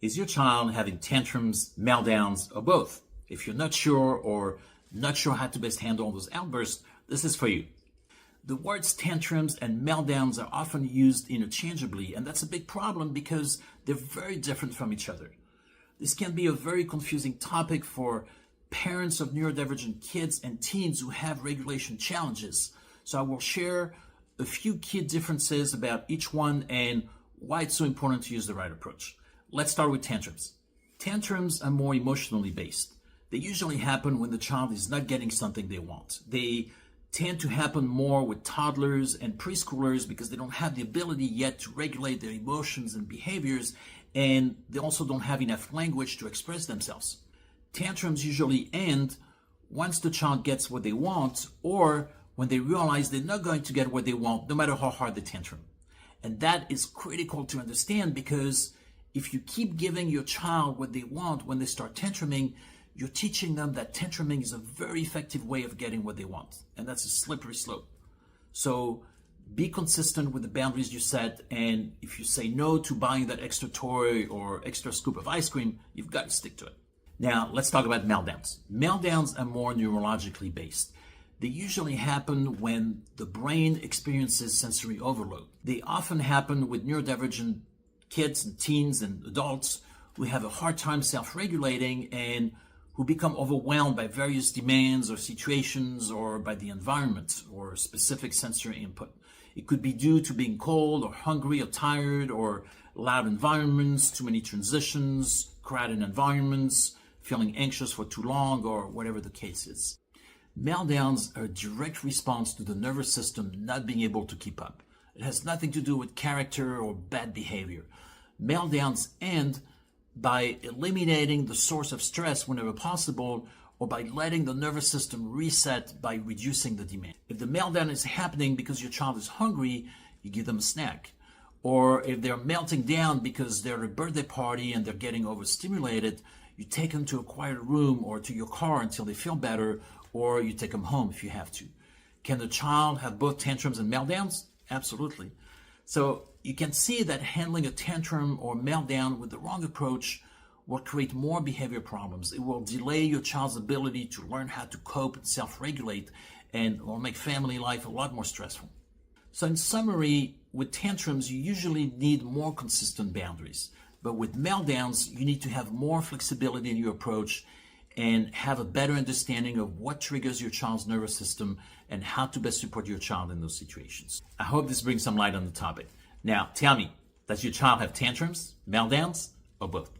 Is your child having tantrums, meltdowns, or both? If you're not sure or not sure how to best handle those outbursts, this is for you. The words tantrums and meltdowns are often used interchangeably, and that's a big problem because they're very different from each other. This can be a very confusing topic for parents of neurodivergent kids and teens who have regulation challenges. So I will share a few key differences about each one and why it's so important to use the right approach. Let's start with tantrums. Tantrums are more emotionally based. They usually happen when the child is not getting something they want. They tend to happen more with toddlers and preschoolers because they don't have the ability yet to regulate their emotions and behaviors, and they also don't have enough language to express themselves. Tantrums usually end once the child gets what they want or when they realize they're not going to get what they want no matter how hard they tantrum. And that is critical to understand because if you keep giving your child what they want when they start tantruming, you're teaching them that tantruming is a very effective way of getting what they want. And that's a slippery slope. So be consistent with the boundaries you set. And if you say no to buying that extra toy or extra scoop of ice cream, you've got to stick to it. Now, let's talk about meltdowns. Meltdowns are more neurologically based. They usually happen when the brain experiences sensory overload. They often happen with neurodivergent kids and teens and adults who have a hard time self-regulating and who become overwhelmed by various demands or situations or by the environment or specific sensory input. It could be due to being cold or hungry or tired or loud environments, too many transitions, crowded environments, feeling anxious for too long, or whatever the case is. Meltdowns are a direct response to the nervous system not being able to keep up. It has nothing to do with character or bad behavior. Meltdowns end by eliminating the source of stress whenever possible or by letting the nervous system reset by reducing the demand. If the meltdown is happening because your child is hungry, you give them a snack. Or if they're melting down because they're at a birthday party and they're getting overstimulated, you take them to a quiet room or to your car until they feel better, or you take them home if you have to. Can the child have both tantrums and meltdowns? Absolutely. So you can see that handling a tantrum or meltdown with the wrong approach will create more behavior problems. It will delay your child's ability to learn how to cope and self-regulate, and will make family life a lot more stressful. So in summary, with tantrums, you usually need more consistent boundaries. But with meltdowns, you need to have more flexibility in your approach and have a better understanding of what triggers your child's nervous system and how to best support your child in those situations. I hope this brings some light on the topic. Now, tell me, does your child have tantrums, meltdowns, or both?